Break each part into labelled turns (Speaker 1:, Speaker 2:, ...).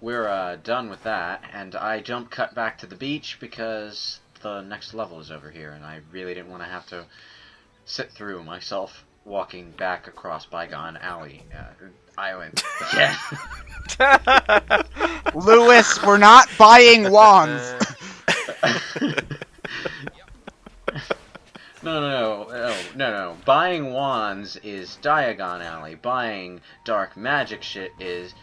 Speaker 1: we're done with that, and I jump cut back to the beach because the next level is over here, and I really didn't want to have to sit through myself walking back across Bygone Alley Island. Yeah.
Speaker 2: Lewis, we're not buying wands.
Speaker 1: No. Buying wands is Diagon Alley. Buying dark magic shit is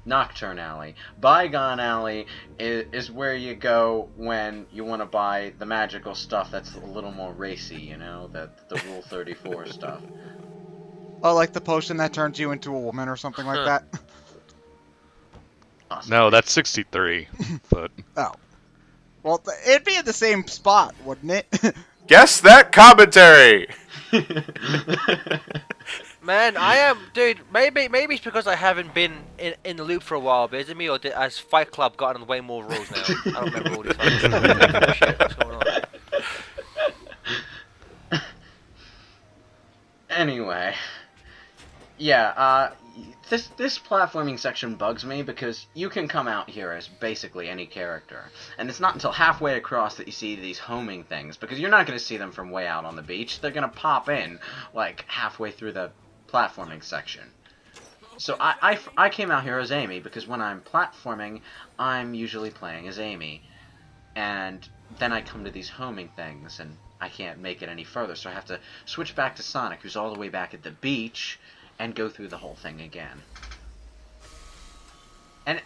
Speaker 1: Nocturne Alley. Bygone Alley is where you go when you want to buy the magical stuff that's a little more racy, you know, the Rule 34 stuff.
Speaker 2: Oh, like the potion that turns you into a woman or something like that?
Speaker 1: Awesome.
Speaker 3: No, that's 63. But
Speaker 2: Oh. Well, it'd be at the same spot, wouldn't it?
Speaker 4: Guess that commentary!
Speaker 5: Man, I am, dude. Maybe it's because I haven't been in the loop for a while, but is it me or has Fight Club gotten way more rules now? I don't remember all these fucking shit. What's going on?
Speaker 1: Anyway, yeah, this platforming section bugs me because you can come out here as basically any character, and it's not until halfway across that you see these homing things, because you're not going to see them from way out on the beach. They're going to pop in, like, halfway through the platforming section. So I came out here as Amy, because when I'm platforming, I'm usually playing as Amy, and then I come to these homing things, and I can't make it any further, so I have to switch back to Sonic, who's all the way back at the beach, and go through the whole thing again. And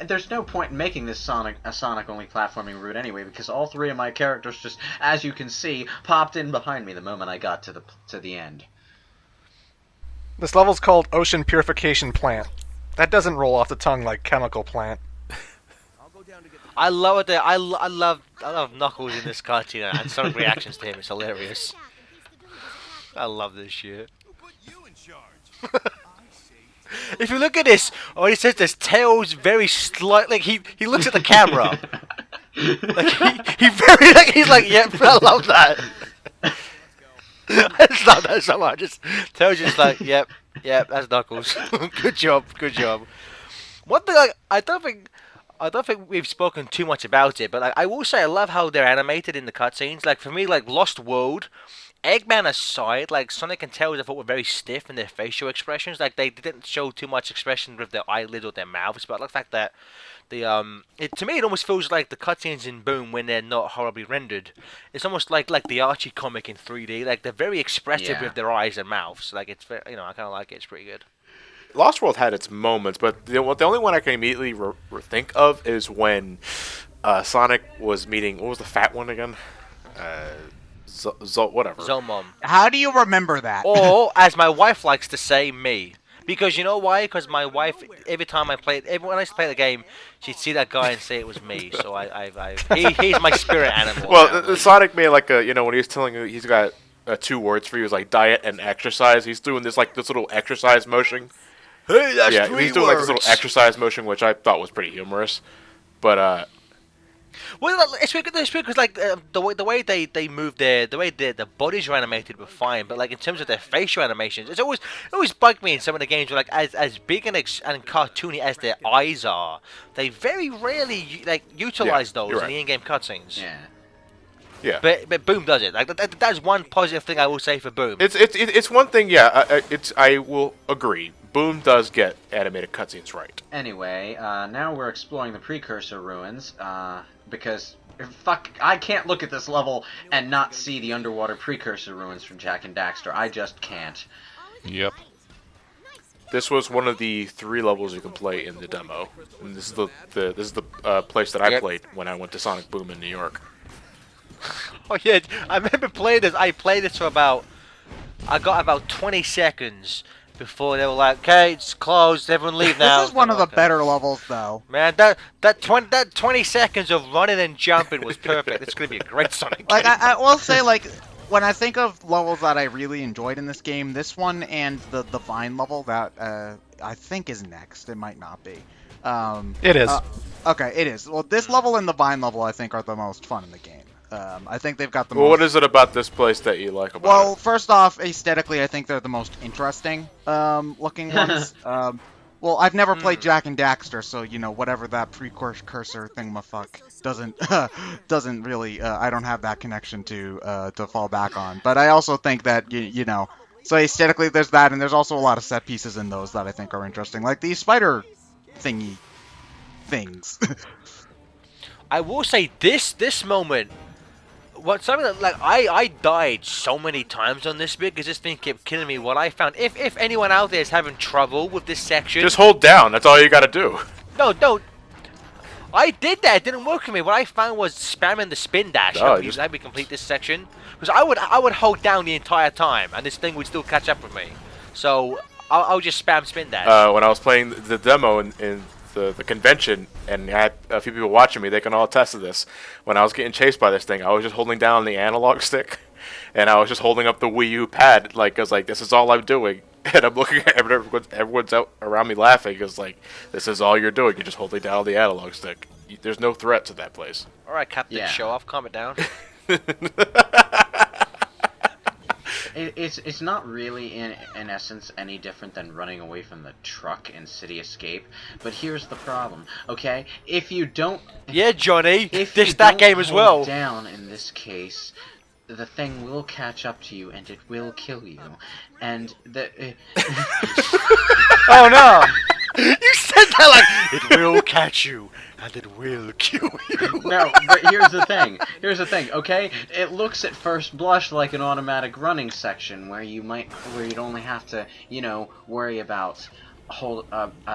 Speaker 1: there's no point in making this a Sonic-only platforming route anyway, because all three of my characters just, as you can see, popped in behind me the moment I got to the end.
Speaker 6: This level's called Ocean Purification Plant. That doesn't roll off the tongue like Chemical Plant.
Speaker 5: I love it. I love Knuckles in this cartoon and Sonic reactions to him. It's hilarious. I love this shit. If you look at this, oh, he says this Tails very slight. Like he looks at the camera. Like he very like he's like, yep, I love that. I just love that so much. Just Tails just like, yep, that's Knuckles. Good job. One thing I don't think we've spoken too much about it, but like, I will say I love how they're animated in the cutscenes. Like for me, like Lost World, Eggman aside, like Sonic and Tails I thought were very stiff in their facial expressions. Like they didn't show too much expression with their eyelids or their mouths, but I like the fact that to me it almost feels like the cutscenes in Boom when they're not horribly rendered. It's almost like the Archie comic in 3D. Like they're very expressive with their eyes and mouths. Like it's very, I kind of like it. It's pretty good.
Speaker 4: Lost World had its moments, but the only one I can immediately think of is when Sonic was meeting, what was the fat one again? Whatever.
Speaker 5: Zomom.
Speaker 2: How do you remember that?
Speaker 5: Or, as my wife likes to say, me. Because you know why? Because my wife, every time I played, when I used to play the game, she'd see that guy and say it was me. So he's my spirit animal.
Speaker 4: Well, Sonic made like when he was telling you he's got 2 words for you, was like diet and exercise. He's doing this little exercise motion.
Speaker 5: Hey, that's 3
Speaker 4: he's doing like this little exercise motion, which I thought was pretty humorous. But
Speaker 5: well, it's weird because like the way they move the way the bodies are animated were fine, but like in terms of their facial animations, it always bugged me in some of the games where like as big and cartoony as their eyes are, they very rarely utilize those in the in-game cutscenes.
Speaker 4: Yeah.
Speaker 5: But Boom does it. Like that's one positive thing I will say for Boom.
Speaker 4: It's one thing. Yeah, I will agree. Boom does get animated cutscenes right.
Speaker 1: Anyway, now we're exploring the Precursor ruins, because fuck, I can't look at this level and not see the underwater Precursor ruins from Jak and Daxter. I just can't.
Speaker 3: Yep.
Speaker 4: This was one of the 3 levels you can play in the demo, and this is the place that I played when I went to Sonic Boom in New York.
Speaker 5: Oh yeah, I remember playing this. I played this for I got about 20 seconds before they were like, "Okay, it's closed. Everyone leave now."
Speaker 2: This is one of the better levels, though.
Speaker 5: Man, that 20 seconds of running and jumping was perfect. It's gonna be a great Sonic game.
Speaker 2: Like I will say, like when I think of levels that I really enjoyed in this game, this one and the Vine level that I think is next. It might not be.
Speaker 6: It is.
Speaker 2: Okay, it is. Well, this level and the Vine level I think are the most fun in the game. I think they've got the
Speaker 4: Well,
Speaker 2: most...
Speaker 4: what is it about this place that you like about it?
Speaker 2: Well, first off, aesthetically, I think they're the most interesting looking ones. Well, I've never played Jack and Daxter, so you know whatever that precursor thingamafuck doesn't really. I don't have that connection to fall back on. But I also think that you know, so aesthetically there's that, and there's also a lot of set pieces in those that I think are interesting, like these spider thingy things.
Speaker 5: I will say this moment. What something that, like I died so many times on this bit because this thing kept killing me. What I found, if anyone out there is having trouble with this section,
Speaker 4: Just hold down. That's all you gotta do.
Speaker 5: no, I did that. It didn't work for me. What I found was spamming the spin dash.
Speaker 4: Oh,
Speaker 5: Let me complete this section because I would hold down the entire time and this thing would still catch up with me. So I'll just spam spin dash.
Speaker 4: When I was playing the demo in the convention, and I had a few people watching me, they can all attest to this. When I was getting chased by this thing, I was just holding down the analog stick, and I was just holding up the Wii U pad, like, I was like, this is all I'm doing. And I'm looking at everyone's out around me laughing, because, like, this is all you're doing. You're just holding down the analog stick. There's no threat to that place.
Speaker 5: All right, Captain,
Speaker 1: Yeah.
Speaker 5: show off. Calm it down.
Speaker 1: It's not really in essence any different than running away from the truck in City Escape, but here's the problem, okay? If you don't
Speaker 5: Yeah, Johnny.
Speaker 1: if
Speaker 5: This
Speaker 1: you
Speaker 5: that
Speaker 1: don't
Speaker 5: game as
Speaker 1: hold
Speaker 5: well.
Speaker 1: down in this case, the thing will catch up to you and it will kill you. And
Speaker 5: Oh no! You said that like it will catch you and it will kill you.
Speaker 1: No, but here's the thing. Okay? It looks at first blush like an automatic running section where you'd only have to, worry about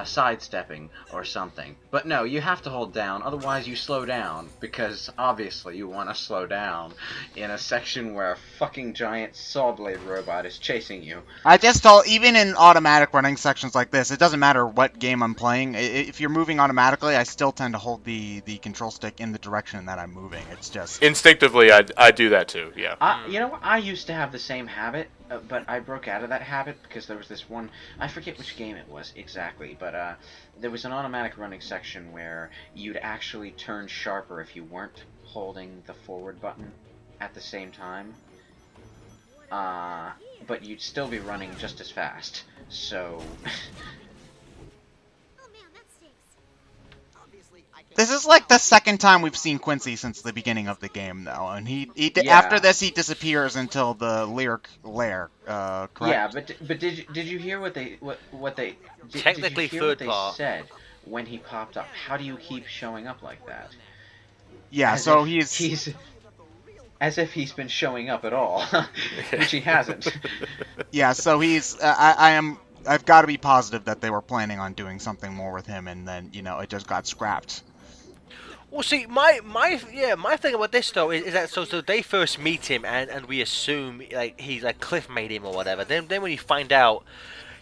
Speaker 1: sidestepping or something. But no, you have to hold down, otherwise you slow down, because obviously you want to slow down in a section where a fucking giant saw blade robot is chasing you.
Speaker 2: I just told, even in automatic running sections like this, it doesn't matter what game I'm playing. If you're moving automatically, I still tend to hold the control stick in the direction that I'm moving. It's just
Speaker 4: Instinctively, I do that too, yeah.
Speaker 1: I used to have the same habit, but I broke out of that habit because there was this one, I forget which game it was exactly, but there was an automatic running section where you'd actually turn sharper if you weren't holding the forward button at the same time. But you'd still be running just as fast, so...
Speaker 2: This is like the second time we've seen Quincy since the beginning of the game, though, and
Speaker 1: Yeah.
Speaker 2: after this he disappears until the lyric lair. Correct?
Speaker 1: Yeah, but did you hear what they
Speaker 5: Technically
Speaker 1: did you hear
Speaker 5: third
Speaker 1: what they
Speaker 5: part.
Speaker 1: said when he popped up? How do you keep showing up like that?
Speaker 2: Yeah.
Speaker 1: As
Speaker 2: So
Speaker 1: if
Speaker 2: he's
Speaker 1: as if he's been showing up at all, which he hasn't.
Speaker 2: yeah. So he's I've got to be positive that they were planning on doing something more with him, and then it just got scrapped.
Speaker 5: Well, see, my thing about this though is that so they first meet him and we assume like he's like Cliff made him or whatever. Then when you find out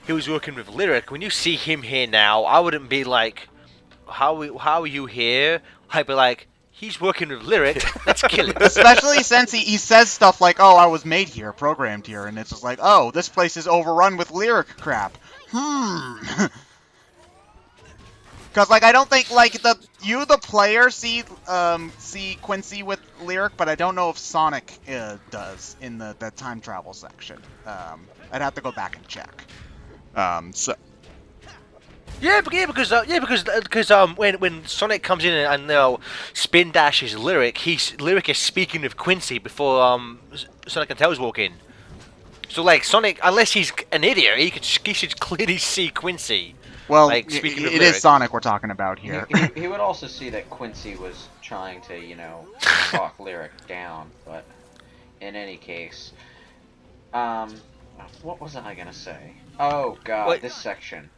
Speaker 5: he was working with Lyric, when you see him here now, I wouldn't be like, how are you here? I'd be like, he's working with Lyric. Let's kill him.
Speaker 2: Especially since he says stuff like, "Oh, I was made here, programmed here," and it's just like, "Oh, this place is overrun with lyric crap." Because like I don't think like the player see Quincy with lyric, but I don't know if Sonic does in the time travel section. I'd have to go back and check. So.
Speaker 5: Because when Sonic comes in and spin dashes Lyric, Lyric is speaking with Quincy before Sonic and Tails walk in. So like Sonic, unless he's an idiot, he should clearly see Quincy.
Speaker 2: Well,
Speaker 5: like, speaking of
Speaker 2: it
Speaker 5: Lyric.
Speaker 2: is Sonic we're talking about here.
Speaker 1: He would also see that Quincy was trying to, talk Lyric down, but in any case, what was I gonna say? Oh God,
Speaker 5: Wait.
Speaker 1: this section.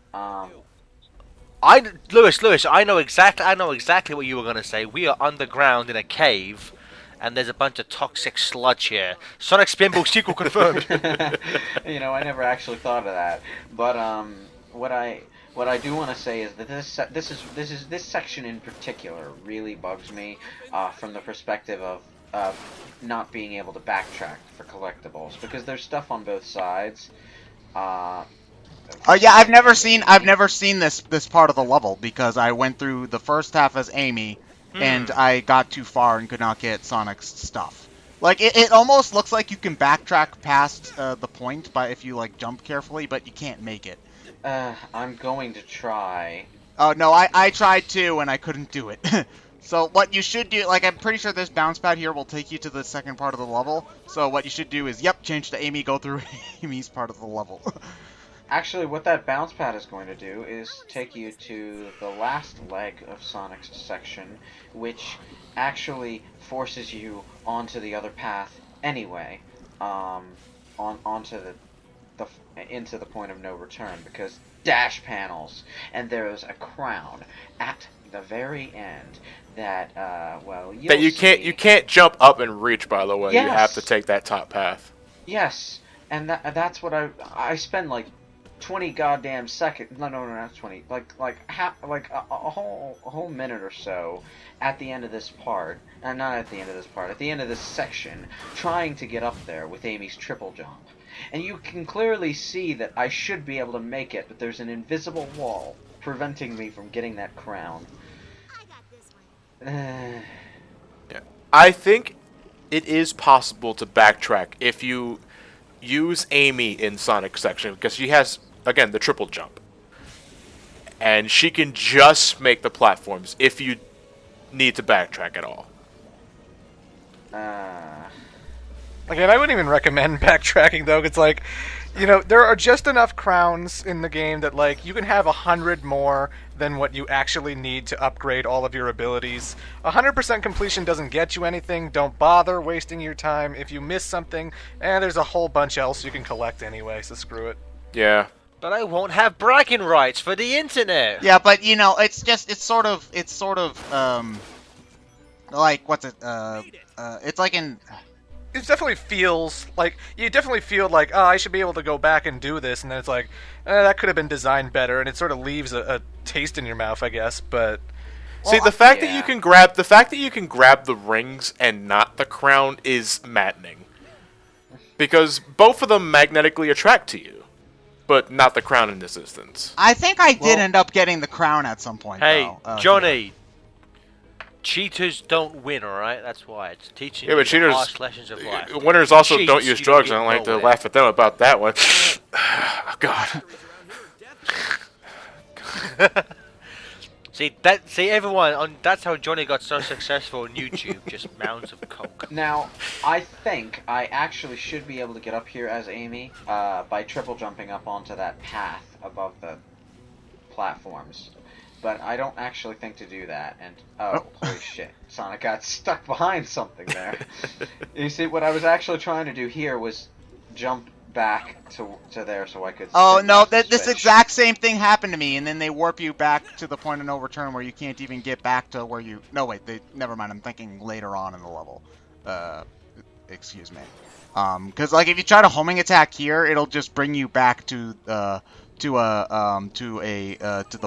Speaker 5: Lewis, I know exactly what you were gonna say. We are underground in a cave, and there's a bunch of toxic sludge here. Sonic Spinball sequel confirmed.
Speaker 1: I never actually thought of that, but what I do want to say is that this section in particular really bugs me from the perspective of not being able to backtrack for collectibles, because there's stuff on both sides.
Speaker 2: Oh yeah, I've never seen this part of the level because I went through the first half as Amy, and I got too far and could not get Sonic's stuff. Like it almost looks like you can backtrack past the point if you like jump carefully, but you can't make it.
Speaker 1: I'm going to try.
Speaker 2: Oh no, I tried too and I couldn't do it. So what you should do, like I'm pretty sure this bounce pad here will take you to the second part of the level. So what you should do is, yep, change to Amy, go through Amy's part of the level.
Speaker 1: Actually, what that bounce pad is going to do is take you to the last leg of Sonic's section, which actually forces you onto the other path anyway, onto into the point of no return, because dash panels, and there's a crown at the very end that well,
Speaker 4: That you can't jump up and reach. By the way,
Speaker 1: Yes.
Speaker 4: you have to take that top path.
Speaker 1: Yes, and that's what I spend like 20 goddamn seconds. No, not 20. Like a whole minute or so at the end of this part, and not at the end of this part, at the end of this section, trying to get up there with Amy's triple jump. And you can clearly see that I should be able to make it, but there's an invisible wall preventing me from getting that crown.
Speaker 4: Yeah. I think it is possible to backtrack if you use Amy in Sonic's section, because she has, again, the triple jump. And she can just make the platforms if you need to backtrack at all.
Speaker 6: Again, I wouldn't even recommend backtracking, though. It's like, you know, there are just enough crowns in the game that, like, you can have 100 more than what you actually need to upgrade all of your abilities. 100% completion doesn't get you anything. Don't bother wasting your time. If you miss something, there's a whole bunch else you can collect anyway, so screw it.
Speaker 4: Yeah.
Speaker 5: But I won't have bragging rights for the internet.
Speaker 2: Yeah, but you know, it's sort of like what's it? It's like in.
Speaker 6: It definitely feels like you definitely feel like, oh, I should be able to go back and do this, and then it's like, that could have been designed better, and it sort of leaves a taste in your mouth, I guess. But
Speaker 4: see, the fact that you can grab the rings and not the crown is maddening, because both of them magnetically attract to you, but not the crown in this instance.
Speaker 2: I think I did end up getting the crown at some point.
Speaker 5: Hey,
Speaker 2: though.
Speaker 5: Johnny. Cheaters don't win, alright? That's why. It's teaching
Speaker 4: Yeah, but
Speaker 5: you the
Speaker 4: cheaters,
Speaker 5: harsh lessons of life.
Speaker 4: winners also
Speaker 5: Cheats,
Speaker 4: don't use
Speaker 5: you
Speaker 4: drugs.
Speaker 5: get
Speaker 4: I don't like to
Speaker 5: nowhere.
Speaker 4: laugh at them about that one. Oh, God.
Speaker 5: See everyone that's how Johnny got so successful on YouTube, just mounds of coke.
Speaker 1: Now, I think I actually should be able to get up here as Amy by triple jumping up onto that path above the platforms. But I don't actually think to do that, and holy shit, Sonic got stuck behind something there. You see, what I was actually trying to do here was jump back to there so I could...
Speaker 2: Oh no,
Speaker 1: this
Speaker 2: this exact same thing happened to me, and then they warp you back to the point of no return where you can't even get back to where you... No, wait, never mind, I'm thinking later on in the level. Excuse me. Because like if you try to homing attack here, it'll just bring you back to the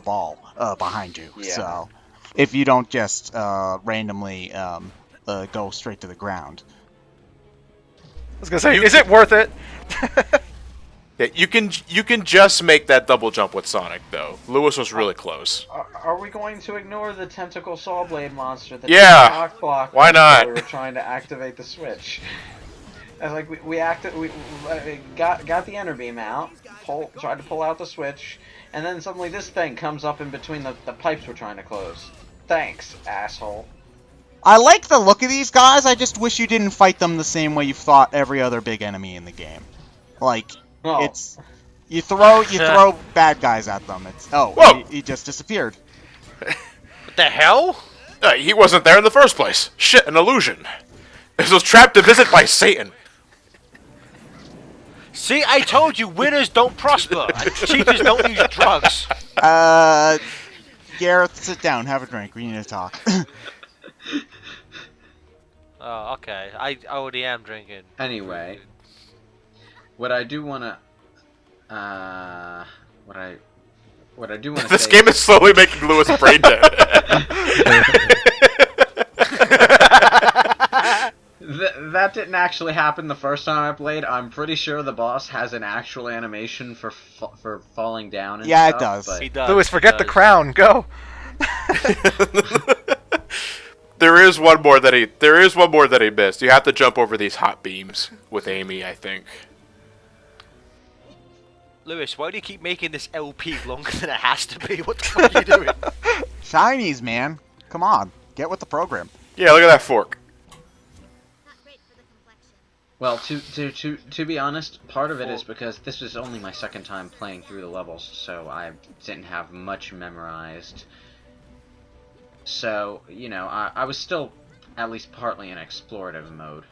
Speaker 2: ball behind you.
Speaker 1: Yeah.
Speaker 2: So if you don't just randomly go straight to the ground.
Speaker 6: I was gonna say, is it worth it?
Speaker 4: Yeah, you can just make that double jump with Sonic though. Lewis was really close.
Speaker 1: Are we going to ignore the tentacle saw blade monster that
Speaker 4: Yeah,
Speaker 1: blocked
Speaker 4: why not?
Speaker 1: while we were trying to activate the switch? And like we got the enter beam out, tried to pull out the switch, and then suddenly this thing comes up in between the pipes we're trying to close. Thanks, asshole.
Speaker 2: I like the look of these guys. I just wish you didn't fight them the same way you've fought every other big enemy in the game. Like it's you throw bad guys at them. It's he just disappeared.
Speaker 5: What the hell?
Speaker 4: He wasn't there in the first place. Shit, an illusion. This was trapped to visit by Satan.
Speaker 5: See, I told you, winners don't prosper, and cheaters don't use drugs.
Speaker 2: Gareth, sit down, have a drink. We need to talk.
Speaker 5: Oh, okay. I already am drinking.
Speaker 1: Anyway, what I do wanna, what I do wanna
Speaker 4: This
Speaker 1: say.
Speaker 4: game is slowly making Lewis brain dead.
Speaker 1: That didn't actually happen the first time I played. I'm pretty sure the boss has an actual animation for falling down and
Speaker 2: Yeah,
Speaker 1: stuff,
Speaker 2: it does.
Speaker 1: but-
Speaker 5: He does.
Speaker 6: Lewis,
Speaker 5: he
Speaker 6: forget the
Speaker 5: does.
Speaker 6: crown. Go.
Speaker 4: There is one more that he missed. You have to jump over these hot beams with Amy, I think.
Speaker 5: Lewis, why do you keep making this LP longer than it has to be? What the fuck are you doing?
Speaker 2: Shinies, man. Come on, get with the program.
Speaker 4: Yeah, look at that fork.
Speaker 1: Well, to be honest, part of it is because this was only my second time playing through the levels, so I didn't have much memorized. So, you know, I was still at least partly in explorative mode.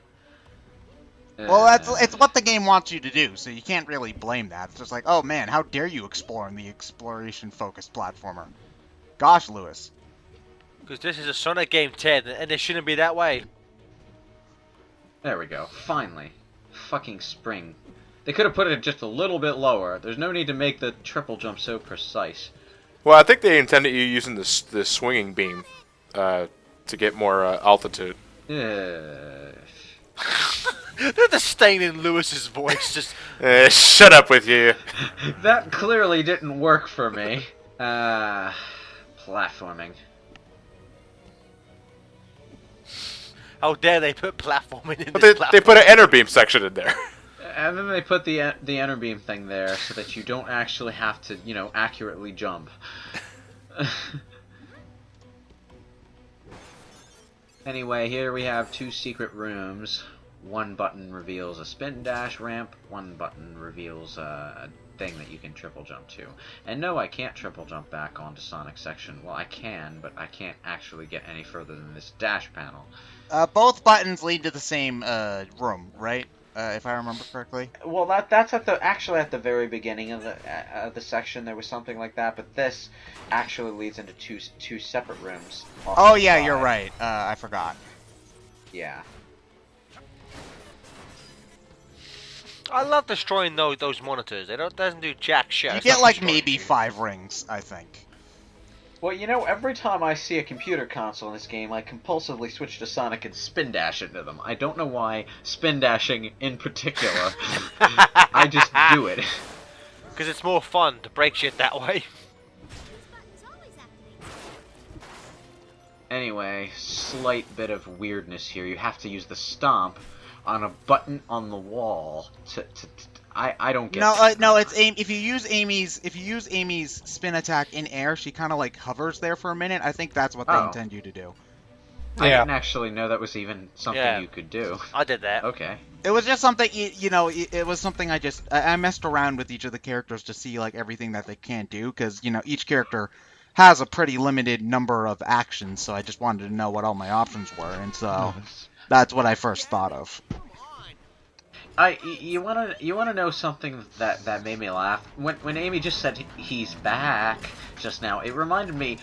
Speaker 2: Well, it's what the game wants you to do, so you can't really blame that. It's just like, oh man, how dare you explore in the exploration-focused platformer? Gosh, Lewis.
Speaker 5: Because this is a Sonic game, Ted, and it shouldn't be that way.
Speaker 1: There we go. Finally. Fucking spring. They could have put it just a little bit lower. There's no need to make the triple jump so precise.
Speaker 4: Well, I think they intended you using this swinging beam to get more altitude.
Speaker 1: Yeah.
Speaker 5: The disdain in Lewis's voice just...
Speaker 4: Shut up with you.
Speaker 1: That clearly didn't work for me. Platforming.
Speaker 5: How dare they put platforming in
Speaker 4: But
Speaker 5: this
Speaker 4: they put an enter beam section in there.
Speaker 1: And then they put the enter beam thing there so that you don't actually have to, you know, accurately jump. Anyway, here we have 2 secret rooms. One button reveals a spin dash ramp. One button reveals a thing that you can triple jump to. And no, I can't triple jump back onto Sonic section. Well, I can, but I can't actually get any further than this dash panel.
Speaker 2: Both buttons lead to the same room, right? If I remember correctly.
Speaker 1: Well, that's at the very beginning of the section. There was something like that, but this actually leads into two separate rooms.
Speaker 2: Oh yeah, you're right. I forgot.
Speaker 1: Yeah.
Speaker 5: I love destroying those monitors. Doesn't do jack shit.
Speaker 2: You
Speaker 5: It's
Speaker 2: get
Speaker 5: not
Speaker 2: like
Speaker 5: destroying
Speaker 2: maybe
Speaker 5: you.
Speaker 2: 5 rings, I think.
Speaker 1: Well, you know, every time I see a computer console in this game, I compulsively switch to Sonic and spin dash into them. I don't know why spin dashing in particular. I just do it.
Speaker 5: Because it's more fun to break shit that way.
Speaker 1: Anyway, slight bit of weirdness here. You have to use the stomp on a button on the wall I don't get that.
Speaker 2: No, it's aim. If you use Amy's spin attack in air, she kind of like hovers there for a minute. I think that's what they intend you to do.
Speaker 1: I
Speaker 6: Yeah.
Speaker 1: didn't actually know that was even something you could do.
Speaker 5: I did that.
Speaker 1: Okay.
Speaker 2: It was just something, it was something I messed around with each of the characters to see like everything that they can't do, because each character has a pretty limited number of actions, so I just wanted to know what all my options were, and so that's what I first thought of.
Speaker 1: You wanna know something that made me laugh? When Amy just said he's back just now, it reminded me.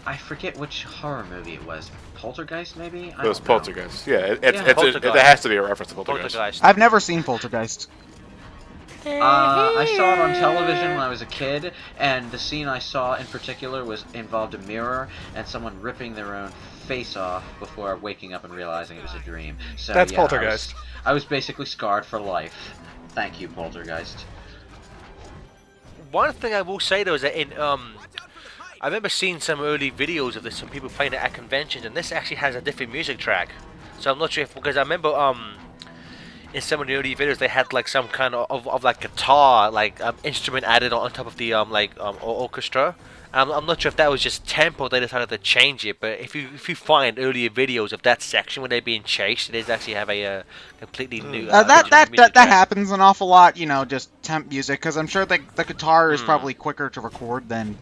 Speaker 1: I forget which horror movie it was. Poltergeist, maybe?
Speaker 4: It was Poltergeist. Yeah, it
Speaker 5: Poltergeist.
Speaker 4: has to be a reference to Poltergeist.
Speaker 5: Poltergeist.
Speaker 2: I've never seen Poltergeist.
Speaker 1: I saw it on television when I was a kid, and the scene I saw in particular involved a mirror and someone ripping their own face off before waking up and realizing it was a dream. So
Speaker 6: That's
Speaker 1: yeah,
Speaker 6: Poltergeist.
Speaker 1: I was basically scarred for life. Thank you, Poltergeist.
Speaker 5: One thing I will say though is that I remember seeing some early videos of this, some people playing it at conventions, and this actually has a different music track. So I'm not sure if, because I remember in some of the early videos they had like some kind of like guitar instrument added on top of the orchestra. I'm not sure if that was just tempo, they decided to change it, but if you find earlier videos of that section when they're being chased, it does actually have a completely new
Speaker 2: that happens an awful lot, just temp music, because I'm sure the guitar is probably quicker to record than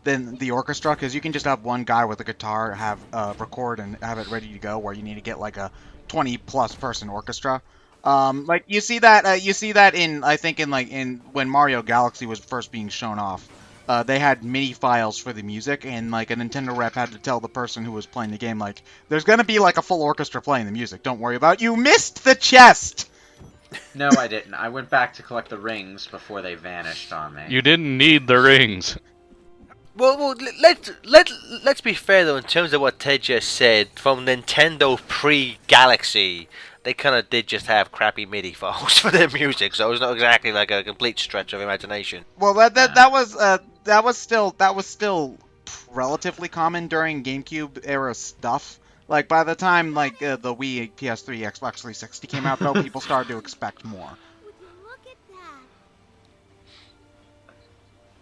Speaker 2: the orchestra, because you can just have one guy with a guitar have record and have it ready to go, where you need to get like a 20+ person orchestra. Like you see that in I think in when Mario Galaxy was first being shown off. They had MIDI files for the music, and like a Nintendo rep had to tell the person who was playing the game, like, there's gonna be like a full orchestra playing the music. Don't worry about it. You missed the chest.
Speaker 1: No, I didn't. I went back to collect the rings before they vanished on me.
Speaker 3: You didn't need the rings.
Speaker 5: Well, let's be fair though. In terms of what Ted just said, from Nintendo pre-Galaxy, they kind of did just have crappy MIDI files for their music, so it was not exactly like a complete stretch of imagination.
Speaker 2: Well, that was still relatively common during GameCube era stuff. Like by the time the Wii, PS3, Xbox 360 came out, though, people started to expect more.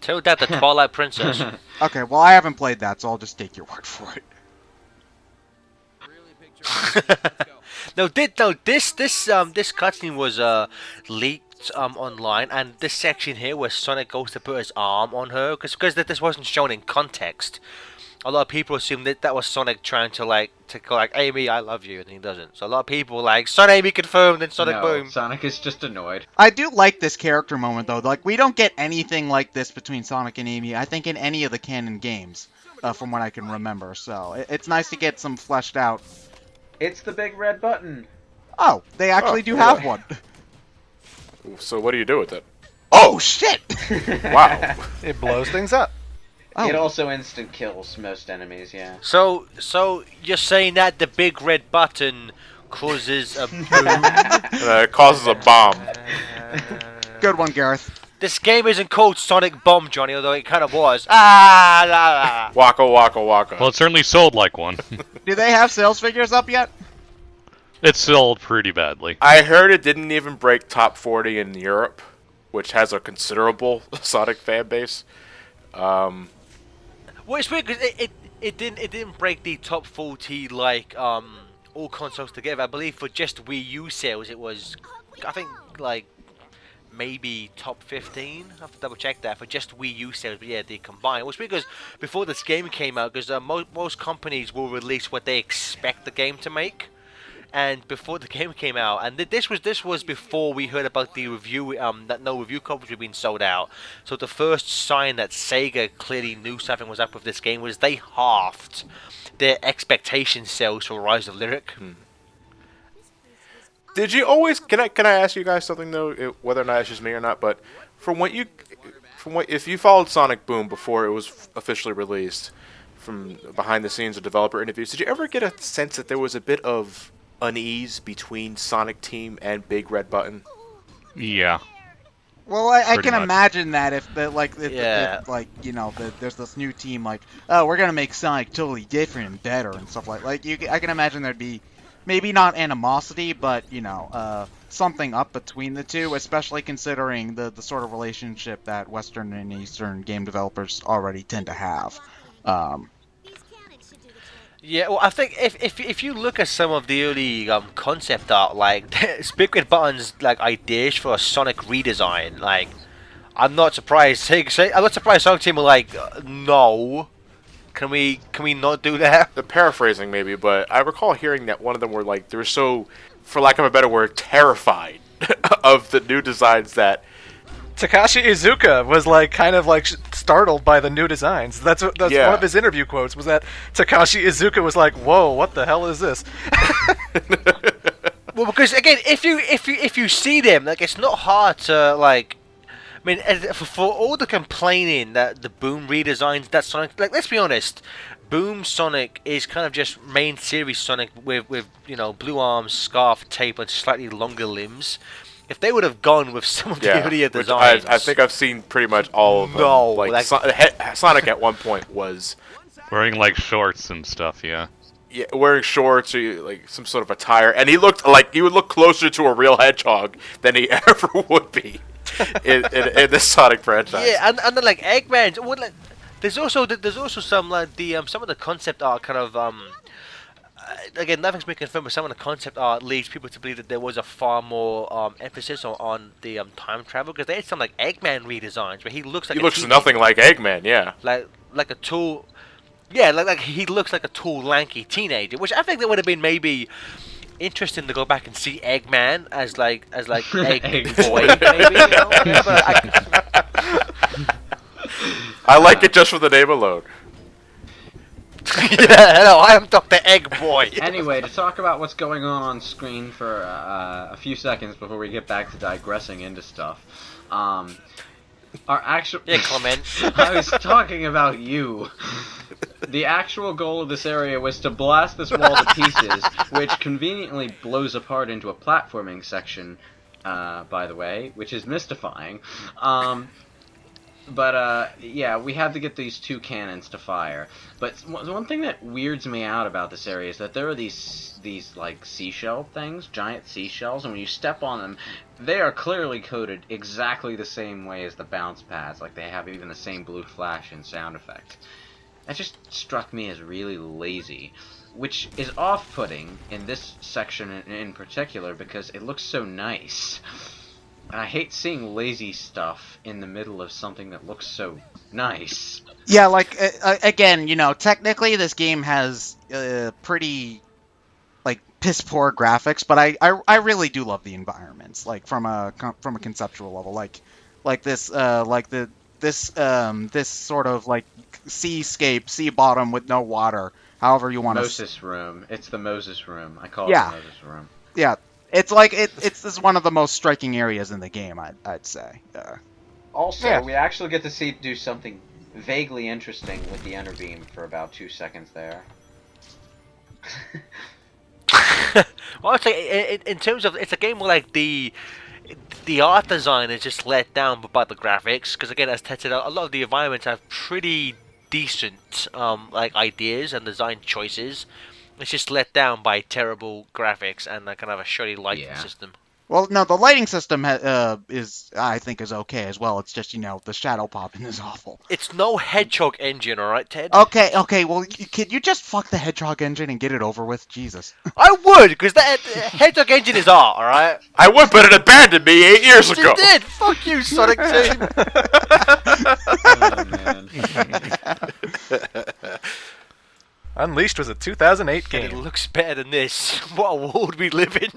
Speaker 5: Tell that the Twilight Princess.
Speaker 2: Okay, well I haven't played that, so I'll just take your word for it.
Speaker 5: This cutscene was leaked online, and this section here where Sonic goes to put his arm on her, because this wasn't shown in context. A lot of people assume that was Sonic trying to go like, Amy, I love you, and he doesn't. So a lot of people were like, Sonic Amy confirmed, and Sonic
Speaker 1: No,
Speaker 5: boom.
Speaker 1: Sonic is just annoyed.
Speaker 2: I do like this character moment though. Like we don't get anything like this between Sonic and Amy, I think, in any of the canon games, from what I can remember. So it's nice to get some fleshed out.
Speaker 1: It's the big red button.
Speaker 2: Oh, they actually do have one.
Speaker 4: So what do you do with it?
Speaker 2: Oh shit!
Speaker 4: Wow.
Speaker 6: It blows things up.
Speaker 2: Oh.
Speaker 1: It also instant kills most enemies, yeah.
Speaker 5: So you're saying that the big red button causes a boom?
Speaker 4: It causes a bomb.
Speaker 2: Good one, Gareth.
Speaker 5: This game isn't called Sonic Bomb, Johnny, although it kind of was. Ah, la, la.
Speaker 4: Waka waka waka.
Speaker 3: Well, it certainly sold like one.
Speaker 2: Do they have sales figures up yet?
Speaker 3: It sold pretty badly.
Speaker 4: I heard it didn't even break top 40 in Europe, which has a considerable Sonic fan base.
Speaker 5: Well, it's weird because it didn't break the top 40 like all consoles together. I believe for just Wii U sales it was, I think, like maybe top 15. I have to double check that for just Wii U sales. But yeah, they combined. It was because before this game came out, because most companies will release what they expect the game to make. And before the game came out, and this was before we heard about the review, that no review copies were being sold out. So the first sign that Sega clearly knew something was up with this game was they halved their expectation sales for Rise of Lyric.
Speaker 4: Did you always? Can I ask you guys something though, whether or not it's just me or not? But if you followed Sonic Boom before it was officially released, from behind the scenes of developer interviews, did you ever get a sense that there was a bit of unease between Sonic Team and Big Red Button?
Speaker 3: Yeah.
Speaker 2: Well, I
Speaker 3: Pretty
Speaker 2: can
Speaker 3: much.
Speaker 2: imagine that if there's this new team like, oh, we're gonna make Sonic totally different and better and stuff I can imagine there'd be maybe not animosity, but something up between the two, especially considering the sort of relationship that Western and Eastern game developers already tend to have.
Speaker 5: Yeah, well, I think if you look at some of the early concept art, like Big Red Button's like ideas for a Sonic redesign, like I'm not surprised. I'm not surprised Sonic Team were like, no, can we not do that?
Speaker 4: The paraphrasing maybe, but I recall hearing that one of them were like, they were so, for lack of a better word, terrified of the new designs that
Speaker 6: Takashi Iizuka was kind of startled by the new designs. That's
Speaker 4: Yeah.
Speaker 6: one of his interview quotes, was that Takashi Iizuka was like, "Whoa, what the hell is this?"
Speaker 5: Well, because again, if you see them, like it's not hard to like. I mean, for all the complaining that the Boom redesigns that Sonic, like let's be honest, Boom Sonic is kind of just main series Sonic with blue arms, scarf, tape, and slightly longer limbs. If they would have gone with some of the earlier
Speaker 4: which
Speaker 5: designs,
Speaker 4: I think I've seen pretty much all of them.
Speaker 5: No,
Speaker 4: like Sonic at one point was
Speaker 3: Wearing like shorts and stuff, yeah.
Speaker 4: wearing shorts or like some sort of attire, and he looked like he would look closer to a real Hedgehog than he ever would be in the Sonic franchise.
Speaker 5: yeah, and then like Eggman, there's also some like the some of the concept art kind of again, nothing's been confirmed, but some of the concept art leads people to believe that there was a far more emphasis on the time travel, because they had some like Eggman redesigns where he looks like
Speaker 4: He looks nothing like Eggman, yeah.
Speaker 5: like a tall, yeah, like he looks like a tall, lanky teenager, which I think that would have been maybe interesting to go back and see Eggman as like Egg Boy, maybe. Yeah, but
Speaker 4: I like it just for the name alone.
Speaker 5: yeah, hello, I am Dr. Egg Boy.
Speaker 1: Anyway, to talk about what's going on screen for a few seconds before we get back to digressing into stuff. Our actual...
Speaker 5: Yeah, Clement.
Speaker 1: I was talking about you. The actual goal of this area was to blast this wall to pieces, which conveniently blows apart into a platforming section, by the way, which is mystifying. Yeah, we had to get these 2 cannons to fire. But one thing that weirds me out about this area is that there are these like seashell things, giant seashells, and when you step on them, they are clearly coded exactly the same way as the bounce pads. Like they have even the same blue flash and sound effect. That just struck me as really lazy, which is off-putting in this section in particular because it looks so nice. And I hate seeing lazy stuff in the middle of something that looks so nice.
Speaker 2: Yeah, like again, technically this game has pretty like piss poor graphics, but I really do love the environments, like from a conceptual level, like this this sort of like seascape, sea bottom with no water, however you want to.
Speaker 1: Moses room. It's the Moses room. I call
Speaker 2: Yeah.
Speaker 1: it the Moses room.
Speaker 2: Yeah, it's like it's one of the most striking areas in the game, I'd say.
Speaker 1: Also,
Speaker 6: Yeah.
Speaker 1: we actually get to see it do something vaguely interesting with the Ender Beam for about 2 seconds there.
Speaker 5: Well, I'd say in terms of, it's a game where like the art design is just let down by the graphics, because again, as Ted said, a lot of the environments have pretty decent like ideas and design choices. It's just let down by terrible graphics and kind of a shoddy lighting
Speaker 1: Yeah.
Speaker 5: system.
Speaker 2: Well, no, the lighting system I think is okay as well. It's just the shadow popping is awful.
Speaker 5: It's no Hedgehog engine, alright, Ted?
Speaker 2: Okay. Well, can you just fuck the Hedgehog engine and get it over with? Jesus.
Speaker 5: I would, because that Hedgehog engine is art, alright?
Speaker 4: I would, but it abandoned me 8 years ago.
Speaker 5: It did! Fuck you, Sonic Team!
Speaker 1: Oh, man.
Speaker 6: Unleashed was a 2008
Speaker 5: And it
Speaker 6: game.
Speaker 5: looks better than this. What a world we live in.